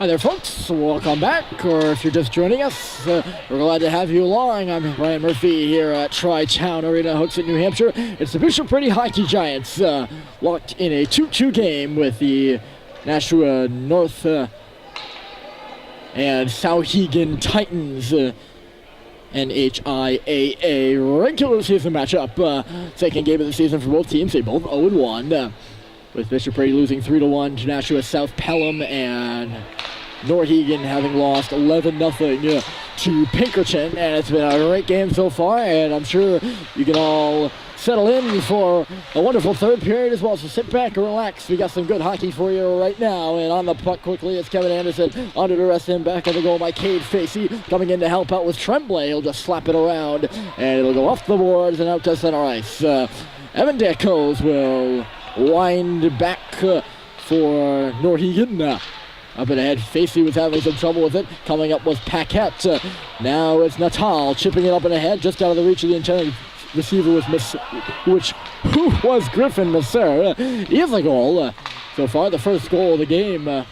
Hi there, folks. Welcome back, or if you're just joining us, we're glad to have you along. I'm Ryan Murphy here at Tri-Town Arena, Hooksett, New Hampshire. It's the Bishop Brady Hockey Giants locked in a 2-2 game with the Nashua North and Souhegan Titans. NHIAA regular season matchup. Second game of the season for both teams. They both 0-1. With Bishop Brady losing 3-1 to Nashua South Pelham, and Souhegan having lost 11-0 to Pinkerton. And it's been a great game so far, and I'm sure you can all settle in for a wonderful third period as well. So sit back and relax. We got some good hockey for you right now. And on the puck quickly, it's Kevin Anderson under to rest him. Back at the goal by Cade Facey, coming in to help out with Tremblay. He'll just slap it around, and it'll go off the boards and out to center ice. Evan Deckos will wind back for Souhegan. Up and ahead, Facey was having some trouble with it. Coming up was Paquette. Now it's Natal chipping it up and ahead, just out of the reach of the intended receiver who was Griffin Messer. He has a goal so far, the first goal of the game.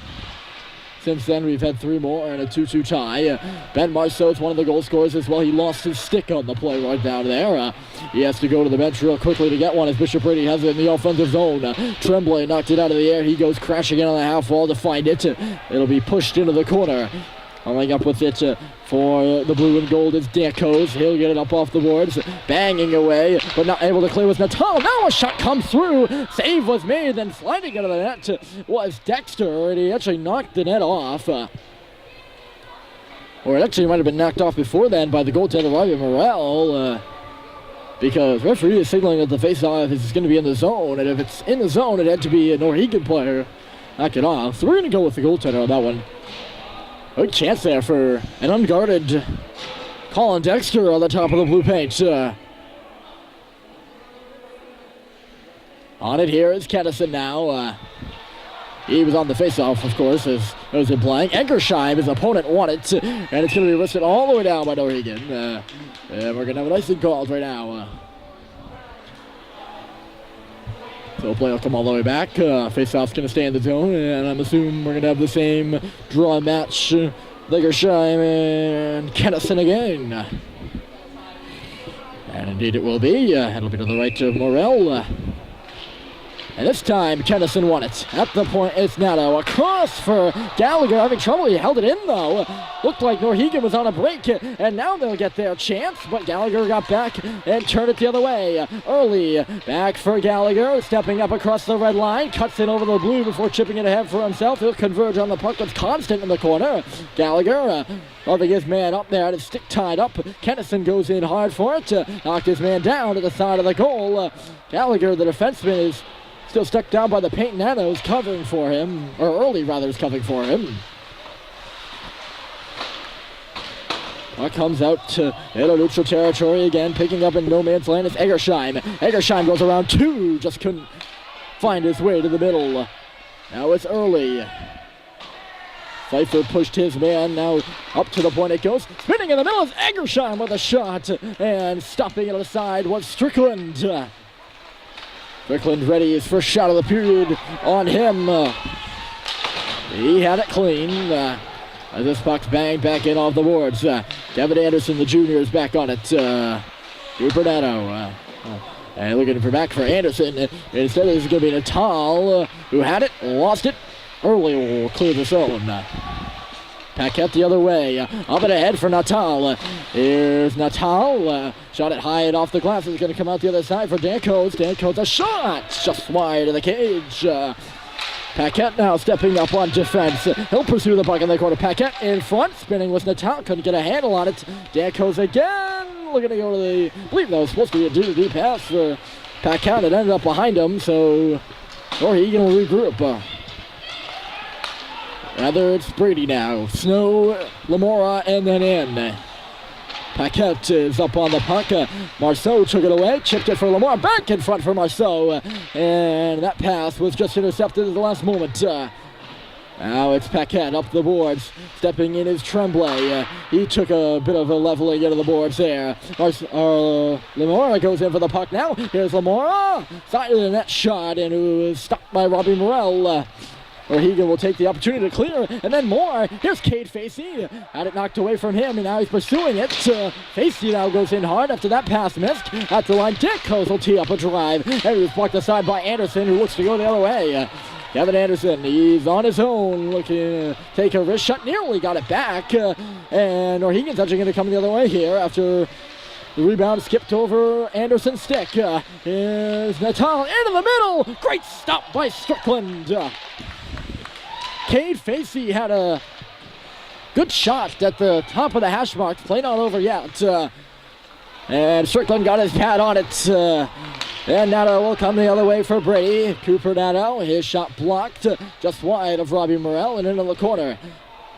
Since then, we've had 3 more and a 2-2 tie. Ben Marceau is one of the goal scorers as well. He lost his stick on the play right down there. He has to go to the bench real quickly to get one as Bishop Brady has it in the offensive zone. Tremblay knocked it out of the air. He goes crashing in on the half wall to find it. It'll be pushed into the corner. Coming up with it for the blue and gold is Deckos. He'll get it up off the boards. Banging away, but not able to clear with Natal. Now a shot comes through. Save was made, then sliding into the net was Dexter, and he actually knocked the net off. Or it actually might have been knocked off before then by the goaltender, Robbie Morrell. Because referee is signaling that the face-off is going to be in the zone, and if it's in the zone, it had to be a Souhegan player. Knock it off. So we're going to go with the goaltender on that one. Good chance there for an unguarded Colin Dexter on the top of the blue paint. On it here is Kennison now. He was on the face-off, of course, as those been playing. Eggersheim, his opponent, won it, and it's going to be listed all the way down by Souhegan. And we're going to have a nice thing called right now. So play will come all the way back. Face-off's going to stay in the zone, and I'm assuming we're going to have the same draw match. Eggersheim and Kennison again. And indeed it will be. It'll be to the right of Morrell. And this time, Kennison won it. At the point, it's Nato. Across for Gallagher, having trouble. He held it in, though. Looked like Souhegan was on a break, and now they'll get their chance. But Gallagher got back and turned it the other way. Early, back for Gallagher, stepping up across the red line. Cuts it over the blue before chipping it ahead for himself. He'll converge on the puck with Constant in the corner. Gallagher, loving his man up there, and it's stick tied up. Kennison goes in hard for it. Knocked his man down to the side of the goal. Gallagher, the defenseman, is still stuck down by the paint. Nano's covering for him, or Early rather is covering for him. Puck comes out to neutral territory again, picking up in no man's land. It's Eggersheim. Eggersheim goes around 2, just couldn't find his way to the middle. Now it's Early. Pfeiffer pushed his man, now up to the point it goes. Spinning in the middle is Eggersheim with a shot, and stopping it on the side was Strickland. Strickland ready, his first shot of the period on him. He had it clean. As this puck's banged back in off the boards. Kevin Anderson, the junior, is back on it. Rupert Nato. And looking for back for Anderson. Instead, it's going to be Natal, who had it, lost it. Early will clear the zone. Paquette the other way. Up and ahead for Natal. Here's Natal. Shot it high and off the glass. It's going to come out the other side for Deckos. Deckos a shot. Just wide of the cage. Paquette now stepping up on defense. He'll pursue the puck in the corner. Paquette in front. Spinning with Natal. Couldn't get a handle on it. Deckos again. Looking to go to the... I believe that was supposed to be a D-to-D pass for Paquette. It ended up behind him. So Souhegan will regroup. Rather, it's Brady now. Snow, Lamora, and then in. Paquette is up on the puck. Marceau took it away, chipped it for Lamora. Back in front for Marceau. And that pass was just intercepted at the last moment. Now it's Paquette up the boards. Stepping in is Tremblay. He took a bit of a leveling into the boards there. Lamora goes in for the puck now. Here's Lamora. Side of the net shot, and it was stopped by Robbie Morrell. Norhegan will take the opportunity to clear, and then more. Here's Cade Facey. Had it knocked away from him, and now he's pursuing it. Facey now goes in hard after that pass missed. At the line, Dickos will tee up a drive. And he was blocked aside by Anderson, who looks to go the other way. Kevin Anderson, he's on his own, looking to take a wrist shot. Nearly got it back. And Norhegan's actually going to come the other way here after the rebound skipped over Anderson's stick. Here's Natal into the middle. Great stop by Strickland. Cade Facey had a good shot at the top of the hash marks. Play not over yet. And Strickland got his pad on it. And Nato will come the other way for Brady. Cooper Nato, his shot blocked just wide of Robbie Morrell and into the corner.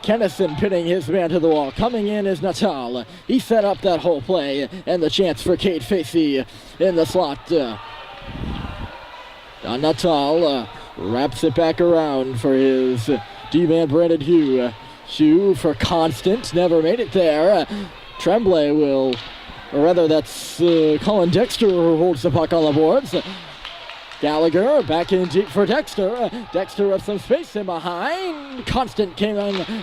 Kennison pinning his man to the wall. Coming in is Natal. He set up that whole play and the chance for Cade Facey in the slot. Natal wraps it back around for his D-man Brandon Hugh. Hugh for Constant, never made it there. Tremblay will, or rather that's Colin Dexter who holds the puck on the boards. Gallagher back in deep for Dexter. Dexter with some space in behind. Constant came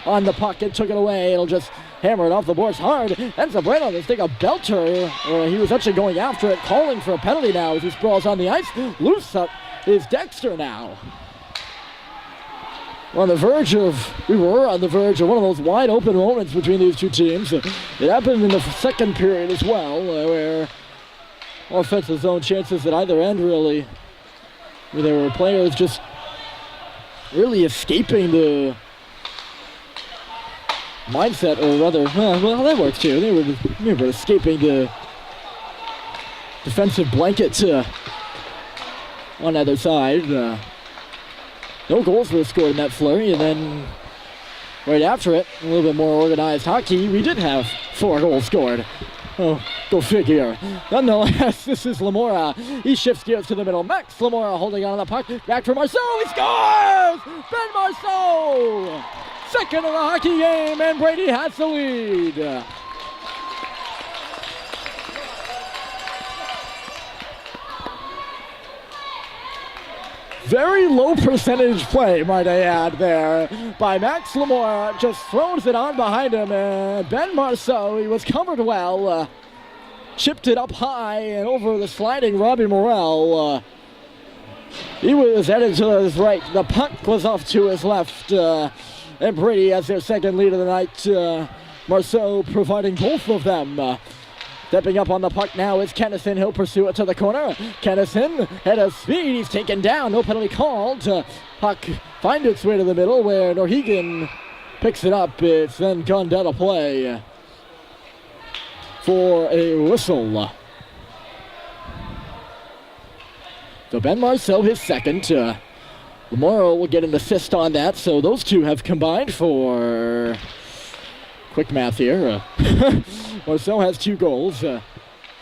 on the puck and took it away. It'll just hammer it off the boards hard. Ends up right on this thing, a belter. He was actually going after it, calling for a penalty now as he sprawls on the ice. Loose up is Dexter now. We were on the verge of one of those wide open moments between these two teams. It happened in the second period as well, where offensive zone chances at either end really. Where there were players just really escaping the mindset, or rather, well, that works too. They were escaping the defensive blanket on either side. No goals were scored in that flurry, and then right after it, a little bit more organized hockey, we did have 4 goals scored. Oh, go figure. Nonetheless, this is Lamora. He shifts gears to the middle. Max Lamora holding on to the puck. Back for Marceau. He scores! Ben Marceau! Second of the hockey game, and Brady has the lead. Very low percentage play, might I add, there by Max Lamora. Just throws it on behind him, and Ben Marceau, he was covered well. Chipped it up high and over the sliding Robbie Morrell. He was headed to his right. The puck was off to his left. And Brady has their second lead of the night. Marceau providing both of them. Stepping up on the puck now is Kennison. He'll pursue it to the corner. Kennison, head of speed. He's taken down. No penalty called. Puck finds its way to the middle where Norhegan picks it up. It's then gunned out of play for a whistle. So Ben Marceau, his second. Lamora will get an assist on that. So those two have combined for... Quick math here. Marceau has 2 goals.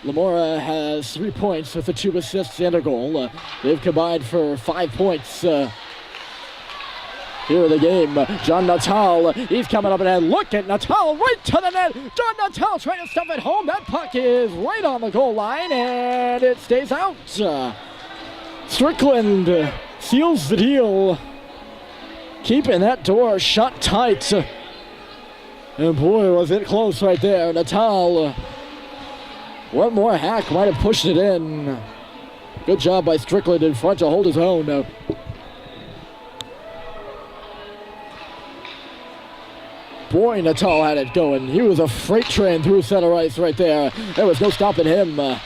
Lamora has 3 points with the 2 assists and a goal. They've combined for 5 points here in the game. John Natal, he's coming up ahead. Look at Natal right to the net. John Natal trying to stuff it home. That puck is right on the goal line, and it stays out. Strickland seals the deal, keeping that door shut tight. And boy, was it close right there. Natal, one more hack, might have pushed it in. Good job by Strickland in front to hold his own. Boy, Natal had it going. He was a freight train through center ice right there. There was no stopping him.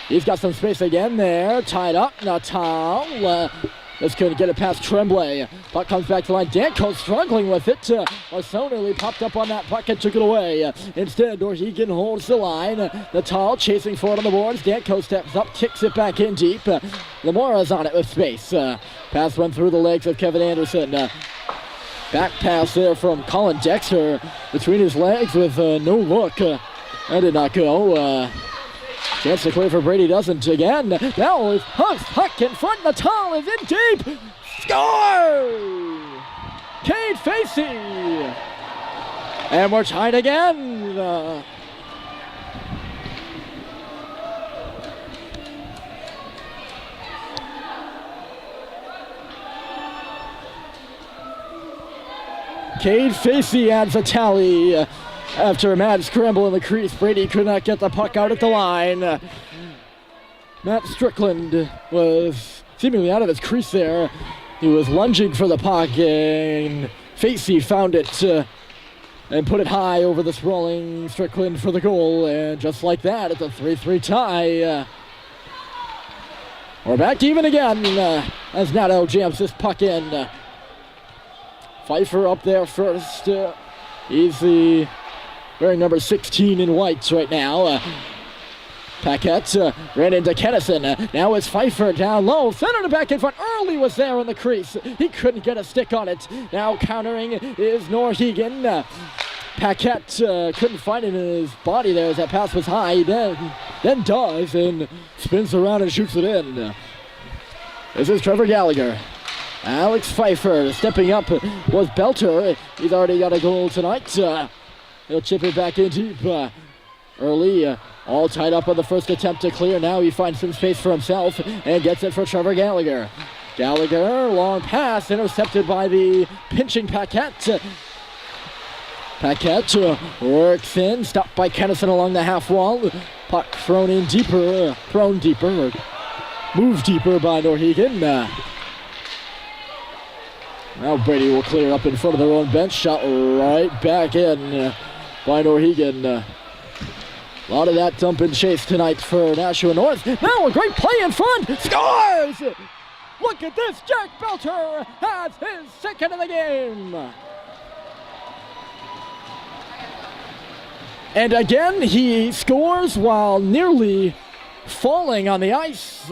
He's got some space again there. Tied up, Natal. Just couldn't get it past Tremblay. Puck comes back to the line. Danko struggling with it. Marceau nearly popped up on that puck and took it away. Instead, Norhegan holds the line. Natal chasing for it on the boards. Danko steps up, kicks it back in deep. Lamora's on it with space. Pass went through the legs of Kevin Anderson. Back pass there from Colin Dexter between his legs with no look. That did not go. Chance to clear for Brady, doesn't again. Now is Huck in front. Natal is in deep. Score! Cade Facey. And we're tied again. Cade Facey adds a tally after a mad scramble in the crease. Brady could not get the puck out at the line. Matt Strickland was seemingly out of his crease there. He was lunging for the puck, and Facey found it and put it high over the sprawling Strickland for the goal. And just like that, it's a 3-3 tie. We're back even again as Nato jams this puck in. Pfeiffer up there first. He's wearing number 16 in white right now. Paquette ran into Kennison. Now it's Pfeiffer down low. Centered it back in front. Early was there in the crease. He couldn't get a stick on it. Now countering is Souhegan. Paquette couldn't find it in his body there as that pass was high. Then does and spins around and shoots it in. This is Trevor Gallagher. Alex Pfeiffer stepping up was Belter. He's already got a goal tonight. He'll chip it back in deep. Early, all tied up on the first attempt to clear. Now he finds some space for himself and gets it for Trevor Gallagher. Gallagher, long pass, intercepted by the pinching Paquette. Paquette works in, stopped by Kennison along the half wall. Puck thrown in deeper, moved deeper by Souhegan. Now Brady will clear up in front of their own bench. Shot right back in by Souhegan. A lot of that dump and chase tonight for Nashua North. Now a great play in front. Scores! Look at this. Jack Belter has his second of the game. And again, he scores while nearly falling on the ice.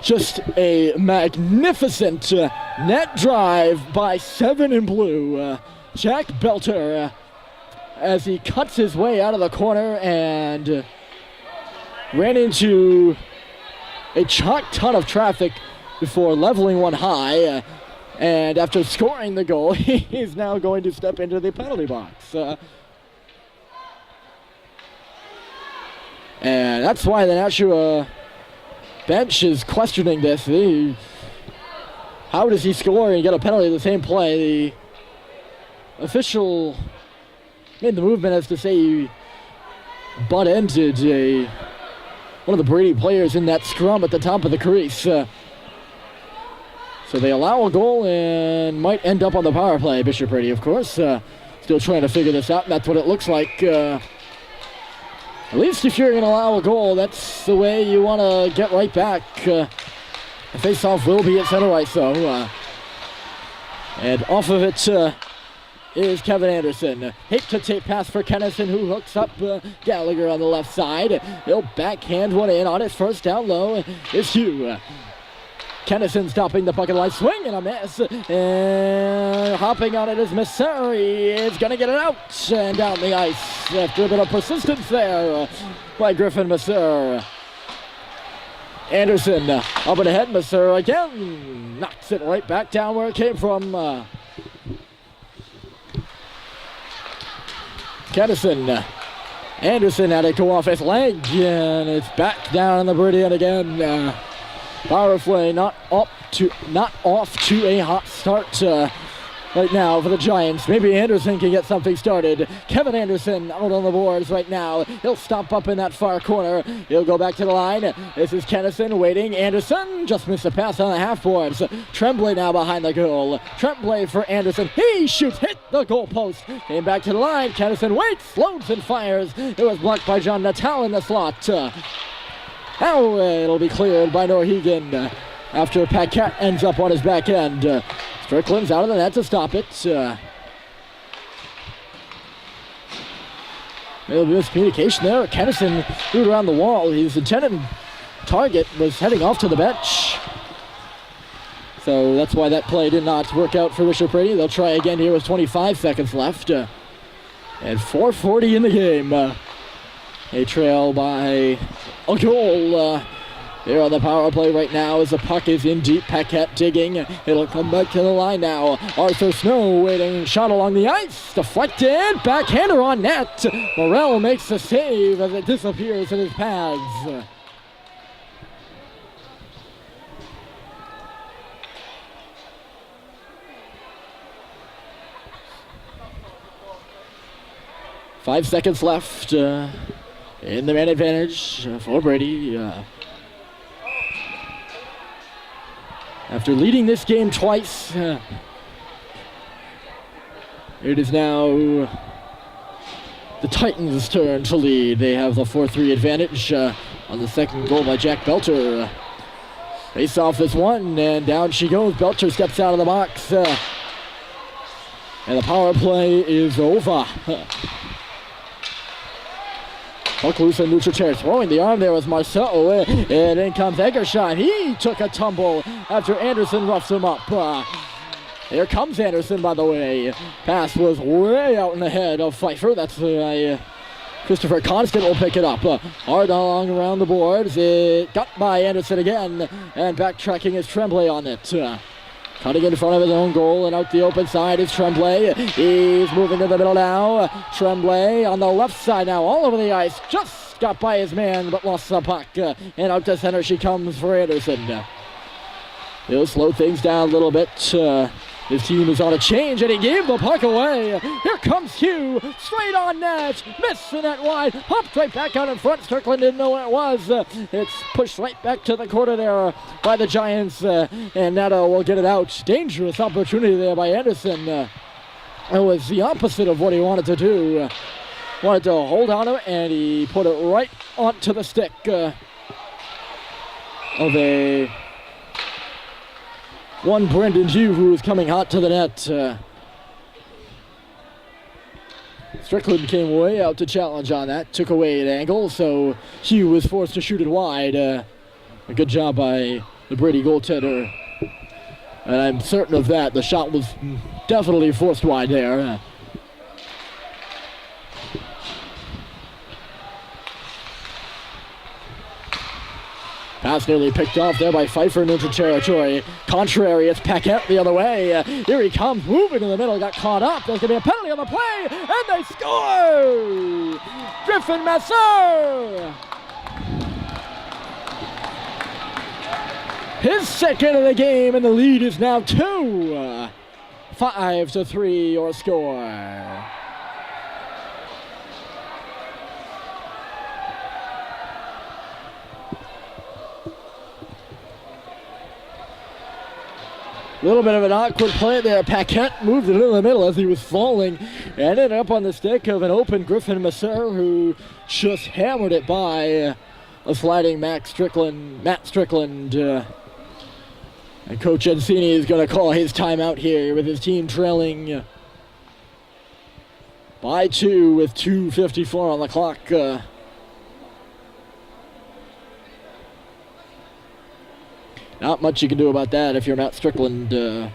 Just a magnificent net drive by 7 in blue. Jack Belter as he cuts his way out of the corner and ran into a chock ton of traffic before leveling one high. And after scoring the goal, he's now going to step into the penalty box. And that's why the Nashua bench is questioning this. How does he score and get a penalty in the same play? The official made the movement as to say he butt-ended one of the Brady players in that scrum at the top of the crease. So they allow a goal and might end up on the power play. Bishop Brady, of course, still trying to figure this out, and that's what it looks like. At least if you're going to allow a goal, that's the way you want to get right back. The face-off will be at center ice, though. And off of it is Kevin Anderson. Hit-to-tape pass for Kennison, who hooks up Gallagher on the left side. He'll backhand one in on it. First down low is Hugh. Kennison stopping the bucket line, swing and a miss. And hopping on it is Missouri. Is going to get it out and down the ice after a bit of persistence there by Griffin Missouri. Anderson up and ahead. Missouri again knocks it right back down where it came from. Kennison. Anderson had it go off his leg, and it's back down on the Brady again. Power play not off to a hot start right now for the Giants. Maybe Anderson can get something started. Kevin Anderson out on the boards right now. He'll stop up in that far corner. He'll go back to the line. This is Kennison waiting. Anderson just missed a pass on the half boards. Tremblay now behind the goal. Tremblay for Anderson. He shoots, hit the goal post. Came back to the line. Kennison waits, loads and fires. It was blocked by John Natal in the slot. Now it'll be cleared by Souhegan after Paquette ends up on his back end. Strickland's out of the net to stop it. Maybe miscommunication there. Kennison threw it around the wall. His intended target was heading off to the bench. So that's why that play did not work out for Bishop Brady. They'll try again here with 25 seconds left. And 4:40 in the game. A trail by a goal here on the power play right now as the puck is in deep. Paquette digging. It'll come back to the line now. Arthur Snow waiting. Shot along the ice. Deflected. Backhander on net. Morrell makes the save as it disappears in his pads. 5 seconds left in the man advantage for Brady. After leading this game twice, it is now the Titans' turn to lead. They have the 4-3 advantage on the second goal by Jack Belcher. Face-off is won, and down she goes. Belcher steps out of the box, and the power play is over. Puck loose in neutral territory. Throwing the arm there was Marceau, and in comes Eggershine. He took a tumble after Anderson roughs him up. Here comes Anderson, by the way. Pass was way out in the head of Pfeiffer. That's Christopher Constant will pick it up. Hard along around the boards. It got by Anderson again, and backtracking is Tremblay on it. Cutting in front of his own goal and out the open side is Tremblay. He's moving to the middle now. Tremblay on the left side now, all over the ice. Just got by his man, but lost the puck. And out to center she comes for Anderson. He'll slow things down a little bit. His team is on a change, and he gave the puck away. Here comes Hugh, straight on net. Missed the net wide. Hopped right back out in front. Strickland didn't know what it was. It's pushed right back to the corner there by the Giants, and Nato will get it out. Dangerous opportunity there by Anderson. It was the opposite of what he wanted to do. Wanted to hold on to it, and he put it right onto the stick of one Brendan Hugh, who was coming hot to the net. Strickland came way out to challenge on that, took away an angle, so Hugh was forced to shoot it wide. A good job by the Brady goaltender, and I'm certain of that. The shot was definitely forced wide there. Pass nearly picked off there by Pfeiffer in neutral territory. Contrary, it's Paquette the other way. Here he comes, moving in the middle, got caught up. There's going to be a penalty on the play, and they score! Griffin Messer! His second of the game, and the lead is now 2. 5-3 your score. A little bit of an awkward play there. Paquette moved it in the middle as he was falling and ended up on the stick of an open Griffin Messer, who just hammered it by a sliding Matt Strickland. And Coach Encini is going to call his timeout here with his team trailing by 2 with 2:54 on the clock. Not much you can do about that if you're Matt Strickland. And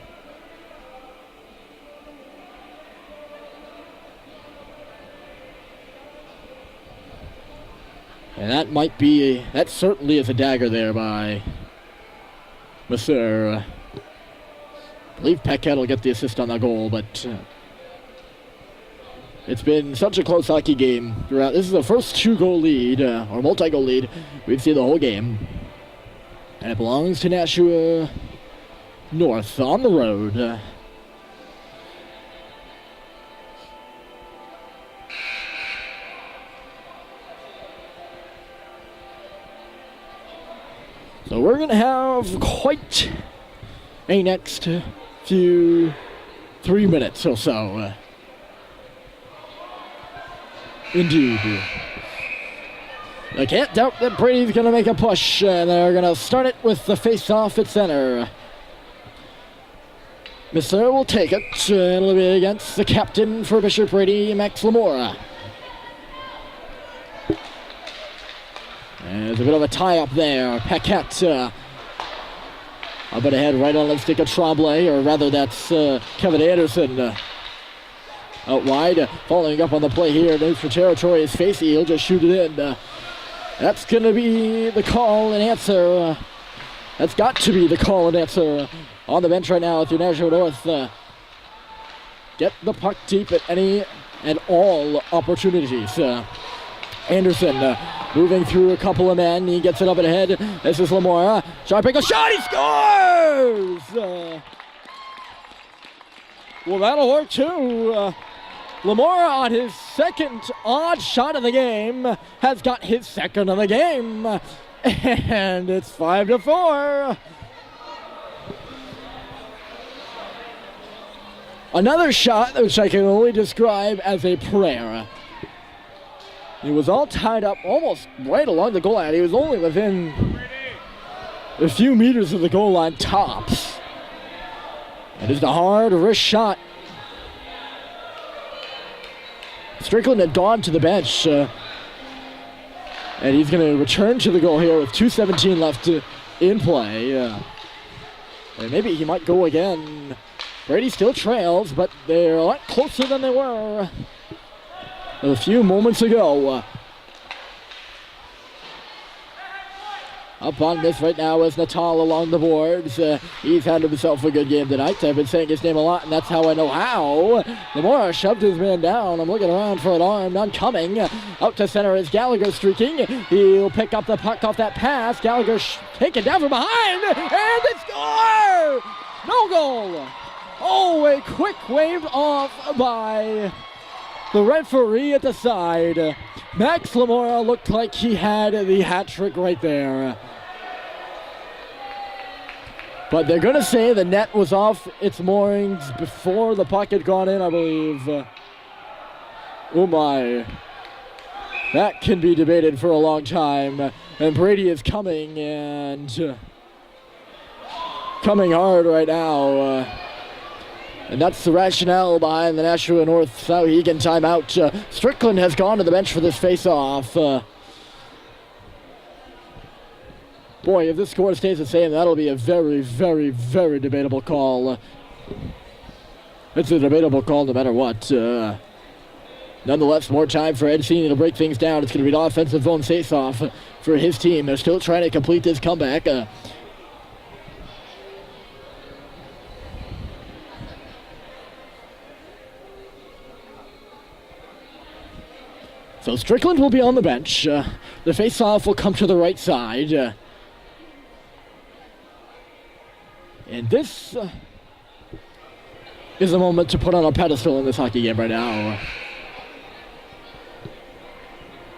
that certainly is a dagger there by Messer. I believe Paquette will get the assist on the goal, but it's been such a close hockey game throughout. This is the first 2-goal lead, or multi-goal lead, we've seen the whole game. And it belongs to Nashua North on the road. So we're going to have quite a next few 3 minutes or so. Indeed. I can't doubt that Brady's going to make a push, and they're going to start it with the face-off at center. Messer will take it, and it'll be against the captain for Bishop Brady, Max Lamora. And there's a bit of a tie-up there. Paquette up ahead right on the stick of Tremblay, or rather that's Kevin Anderson. Out wide, following up on the play here. Neutral territory is Facey. He'll just shoot it in. That's going to be the call and answer. That's got to be the call and answer on the bench right now through Nashua North. Get the puck deep at any and all opportunities. Anderson moving through a couple of men. He gets it up and ahead. This is Lamora. Sharp angle shot. He scores! Well, that'll work too. Lamora on his second odd shot of the game has got his second of the game. And it's 5-4. Another shot which I can only describe as a prayer. He was all tied up almost right along the goal line. He was only within a few meters of the goal line tops. It is the hard wrist shot. Strickland had gone to the bench. And he's going to return to the goal here with 2:17 left in play. And maybe he might go again. Brady still trails, but they're a lot closer than they were a few moments ago. Up on this right now is Natal along the boards. He's had himself a good game tonight. I've been saying his name a lot, and that's how I know how. Lamora shoved his man down. I'm looking around for an arm, none coming. Out to center is Gallagher streaking. He'll pick up the puck off that pass. Gallagher taken down from behind, and they score! No goal! Oh, a quick waved off by the referee at the side. Max Lamora looked like he had the hat trick right there. But they're going to say the net was off its moorings before the puck had gone in, I believe. Oh my. That can be debated for a long time. And Brady is coming, and coming hard right now. And that's the rationale behind the Nashua North Souhegan timeout. Strickland has gone to the bench for this face-off. Boy, if this score stays the same, that'll be a very, very, very debatable call. It's a debatable call no matter what. Nonetheless, more time for Ed Senior to break things down. It's going to be an offensive zone face-off for his team. They're still trying to complete this comeback. So Strickland will be on the bench. The face-off will come to the right side. And this is a moment to put on a pedestal in this hockey game right now.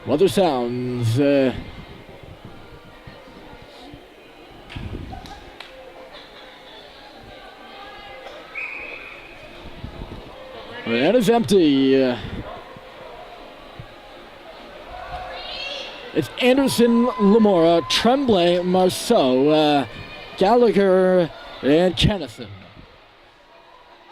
Weather sounds. The net is empty. It's Anderson, Lamora, Tremblay, Marceau, Gallagher, and Kennison.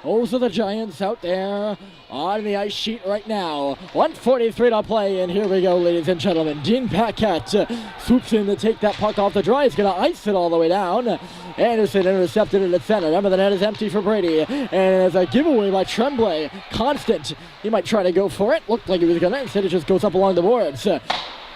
Those are the Giants out there on the ice sheet right now. 1:43 to play, and here we go, ladies and gentlemen. Dean Paquette swoops in to take that puck off the draw. He's going to ice it all the way down. Anderson intercepted it at center. Remember, the net is empty for Brady. And as a giveaway by Tremblay, Constant. He might try to go for it. Looked like he was going to. Instead, it just goes up along the boards.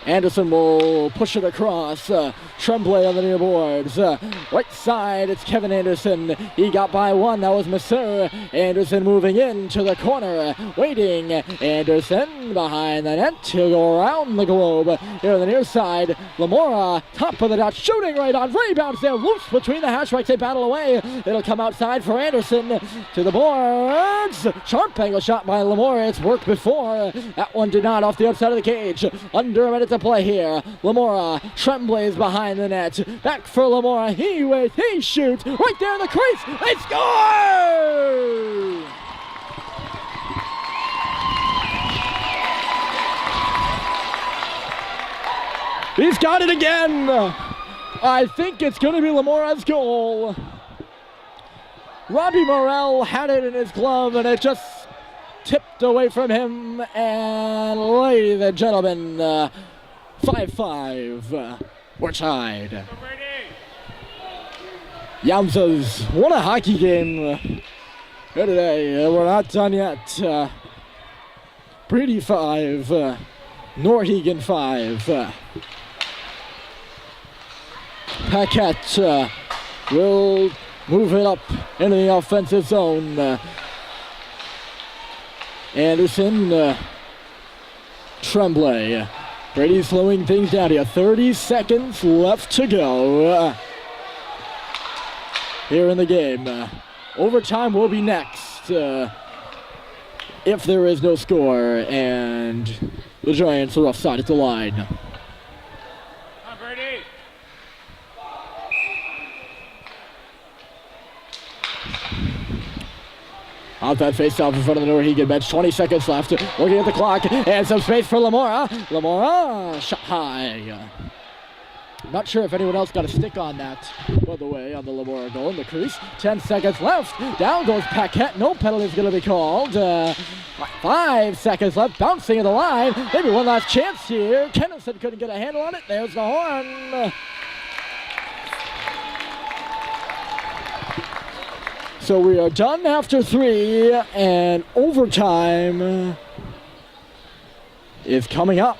Anderson will push it across. Tremblay on the near boards. Right side, it's Kevin Anderson. He got by one. That was Masur. Anderson moving into the corner. Waiting. Anderson behind the net. He'll go around the globe. Here on the near side, Lamora, top of the dot, shooting right on. Rebounds there. Loose between the hash marks. They battle away. It'll come outside for Anderson. To the boards. Sharp angle shot by Lamora. It's worked before. That one did not, off the outside of the cage. Under a minute to play here. Lamora, Tremblay's behind the net. Back for Lamora. He waits, he shoots. Right there in the crease. They score! He's got it again. I think it's going to be Lamora's goal. Robbie Morrell had it in his glove, and it just tipped away from him. And ladies and gentlemen, 5-5. We're tied. Yamsas, what a hockey game here today. We're not done yet. Brady 5, Norhegan 5. Paquette will move it up into the offensive zone. Anderson, Tremblay. Brady slowing things down here. 30 seconds left to go here in the game. Overtime will be next. if there is no score, and the Giants are offside at the line. Come on, Brady. Off that face-off in front of the Souhegan bench. 20 seconds left. Looking at the clock, and some space for Lamora. Lamora, shot high. Not sure if anyone else got a stick on that, by the way, on the Lamora goal in the crease. 10 seconds left. Down goes Paquette. No penalty is going to be called. 5 seconds left. Bouncing in the line. Maybe one last chance here. Kennison couldn't get a handle on it. There's the horn. So we are done after 3, and overtime is coming up.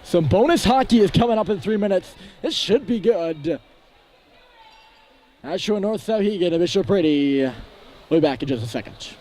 Some bonus hockey is coming up in 3 minutes. This should be good. Nashua North Souhegan and Bishop Brady. We'll be back in just a second.